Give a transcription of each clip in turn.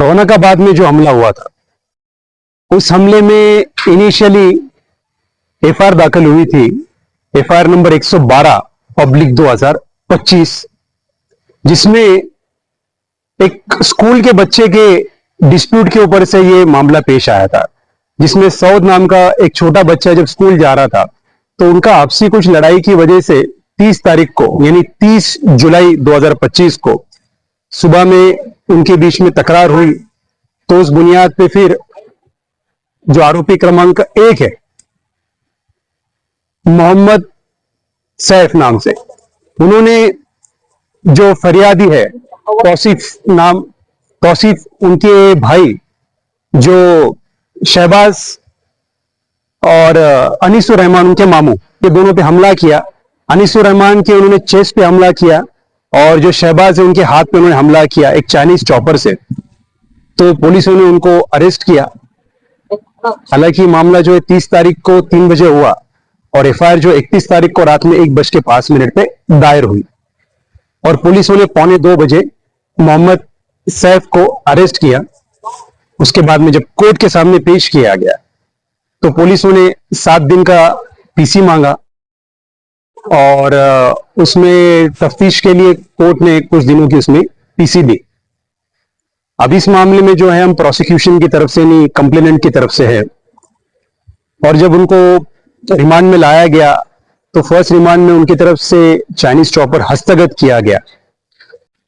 रौनकाबाद में जो हमला हुआ था, उस हमले में इनिशियली एफआईआर दाखिल हुई थी, एफआईआर नंबर 112/2025, जिसमें एक स्कूल के बच्चे के डिस्प्यूट के ऊपर से ये मामला पेश आया था, जिसमें सऊद नाम का एक छोटा बच्चा जब स्कूल जा रहा था तो उनका आपसी कुछ लड़ाई की वजह से 30 तारीख को यानी 30 जुलाई 2025 को सुबह में उनके बीच में तकरार हुई। तो उस बुनियाद पे फिर जो आरोपी क्रमांक 1 है मोहम्मद सैफ नाम से, उन्होंने जो फरियादी है तौसीफ उनके भाई जो शहबाज और अनीसुर रहमान उनके मामू, ये दोनों पे हमला किया। अनीसुर रहमान के उन्होंने चेस्ट पे हमला किया और जो शहबाज है उनके हाथ पे उन्होंने हमला किया एक चाइनीज चॉपर से। तो पुलिसों ने उनको अरेस्ट किया। हालांकि मामला जो है 30 तारीख को 3 बजे हुआ और एफआईआर जो 31 तारीख को रात में 1:05 पे दायर हुई और पुलिसों ने 1:45 बजे मोहम्मद सैफ को अरेस्ट किया। उसके बाद में जब कोर्ट के सामने पेश किया गया तो पुलिसों ने 7 दिन का पीसी मांगा और उसमें तफ्तीश के लिए कोर्ट ने कुछ दिनों की उसमें पीसी दी। अब इस मामले में जो है हम प्रोसिक्यूशन की तरफ से नहीं, कंप्लेनेंट की तरफ से है। और जब उनको रिमांड में लाया गया तो फर्स्ट रिमांड में उनकी तरफ से चाइनीज चॉपर हस्तगत किया गया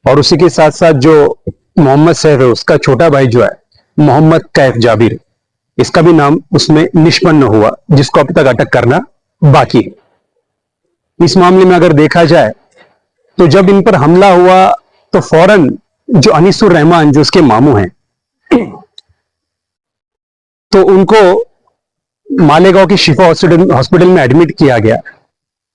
और उसी के साथ साथ जो मोहम्मद सैफ है उसका छोटा भाई जो है मोहम्मद कैफ जाबिर, इसका भी नाम उसमें निष्पन्न हुआ, जिसको अब तक अटक करना बाकी है। इस मामले में अगर देखा जाए तो जब इन पर हमला हुआ तो फौरन जो अनीसुर रहमान जो उसके मामू हैं तो उनको मालेगांव की शिफा हॉस्पिटल में एडमिट किया गया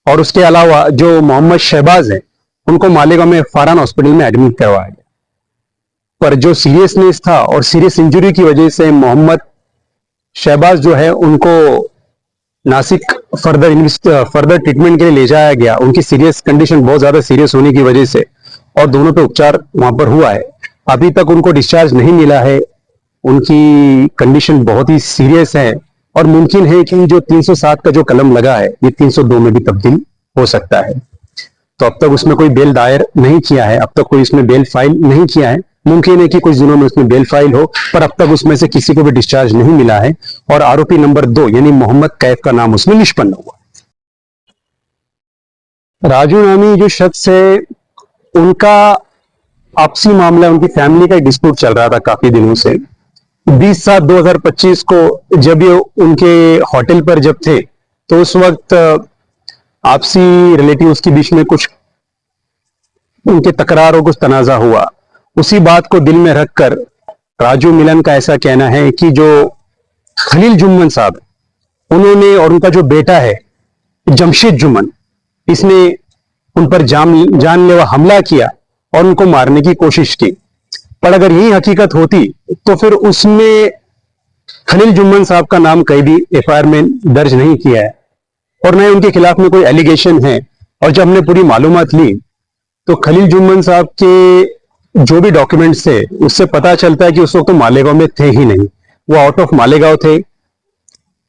और उसके अलावा जो मोहम्मद शहबाज है उनको मालेगांव में फरहान हॉस्पिटल में एडमिट करवाया गया। पर जो सीरियसनेस था और सीरियस इंजरी की वजह से मोहम्मद शहबाज जो है उनको नासिक फर्दर ट्रीटमेंट के लिए ले जाया गया। उनकी सीरियस कंडीशन बहुत ज्यादा सीरियस होने की वजह से और दोनों पे उपचार वहां पर हुआ है। अभी तक उनको डिस्चार्ज नहीं मिला है, उनकी कंडीशन बहुत ही सीरियस है और मुमकिन है कि जो 307 का जो कलम लगा है ये 302 में भी तब्दील हो सकता है। तो अब तक उसमें कोई बेल दायर नहीं किया है, अब तक कोई इसमें बेल फाइल नहीं किया है। मुमकिन है कि कुछ दिनों में उसमें बेल फाइल हो, पर अब तक उसमें से किसी को भी डिस्चार्ज नहीं मिला है और आरोपी नंबर 2 यानी मोहम्मद कैफ का नाम उसमें निष्पन्न हुआ। राजू नामी जो शख्स है उनका आपसी मामला, उनकी फैमिली का डिस्प्यूट चल रहा था काफी दिनों से। 20/7/2025 को जब ये उनके होटल पर जब थे तो उस वक्त आपसी रिलेटिव्स के बीच में कुछ उनके तकरार और कुछ तनाजा हुआ। उसी बात को दिल में रखकर राजू मिलन का ऐसा कहना है कि जो खलील जुम्मन साहब उन्होंने और उनका जो बेटा है जमशेद जुम्मन, इसने उन पर जानलेवा हमला किया और उनको मारने की कोशिश की। पर अगर यही हकीकत होती तो फिर उसमें खलील जुम्मन साहब का नाम कहीं भी एफआईआर में दर्ज नहीं किया है और न ही उनके खिलाफ में कोई एलिगेशन है। और जब हमने पूरी मालूमात ली तो खलील जुम्मन साहब के जो भी डॉक्यूमेंट्स थे उससे पता चलता है कि उस वक्त तो मालेगांव में थे ही नहीं, वो आउट ऑफ मालेगांव थे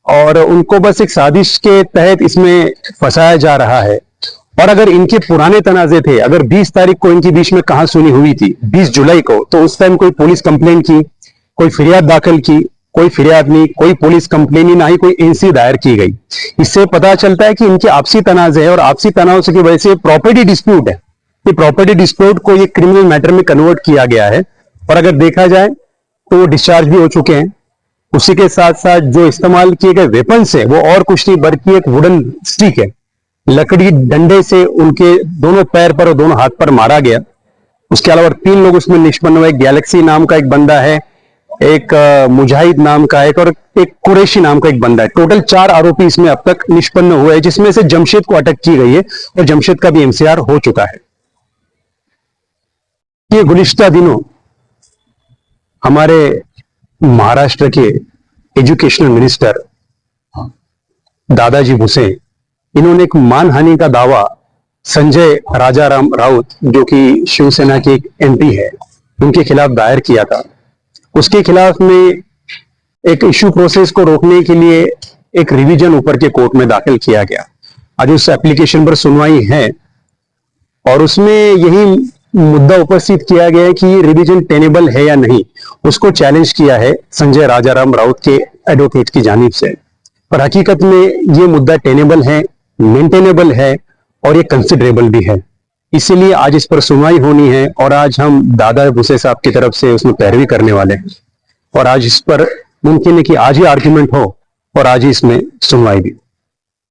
और उनको बस एक साजिश के तहत इसमें फंसाया जा रहा है। और अगर इनके पुराने तनाजे थे, अगर 20 तारीख को इनके बीच में कहां सुनी हुई थी 20 जुलाई को, तो उस टाइम कोई पुलिस कंप्लेंट की, कोई फरियाद दाखिल की, कोई फरियाद नहीं, कोई पुलिस कंप्लेन ही, ना ही कोई एनसी दायर की गई। इससे पता चलता है कि इनके आपसी तनाजे है और आपसी तनाव की वजह से प्रॉपर्टी डिस्प्यूट है। ये प्रॉपर्टी डिस्प्यूट को ये क्रिमिनल मैटर में कन्वर्ट किया गया है और अगर देखा जाए तो वो डिस्चार्ज भी हो चुके हैं। उसी के साथ साथ जो इस्तेमाल किए गए वेपन्स है वो और कुछ नहीं बल्कि एक वुडन स्टिक है, लकड़ी डंडे से उनके दोनों पैर पर और दोनों हाथ पर मारा गया। उसके अलावा 3 लोग उसमें निष्पन्न हुए, गैलेक्सी नाम का एक बंदा है, एक मुजाहिद नाम का एक और एक कुरैशी नाम का एक बंदा है। टोटल 4 आरोपी इसमें अब तक निष्पन्न हुए हैं, जिसमें से जमशेद को अटक की गई है और जमशेद का भी एमसीआर हो चुका है। ये गुज़िश्ता दिनों हमारे महाराष्ट्र के एजुकेशनल मिनिस्टर दादाजी भुसे, इन्होंने एक मानहानि का दावा संजय राजाराम राउत जो कि शिवसेना के एक एमपी है उनके खिलाफ दायर किया था उसके खिलाफ में एक इश्यू प्रोसेस को रोकने के लिए एक रिवीजन ऊपर के कोर्ट में दाखिल किया गया। आज उस एप्लीकेशन पर सुनवाई है और उसमें यही मुद्दा उपस्थित किया गया है कि ये रिवीजन टेनेबल है या नहीं। उसको चैलेंज किया है संजय राजाराम राउत के एडवोकेट की जानिब से, पर हकीकत में ये मुद्दा टेनेबल है, मेंटेनेबल है और ये कंसिडरेबल भी है। इसीलिए आज इस पर सुनवाई होनी है और आज हम दादा भूसे साहब की तरफ से उसमें पैरवी करने वाले हैं और आज इस पर मुमकिन है कि आज ही आर्ग्यूमेंट हो और आज ही इसमें सुनवाई भी।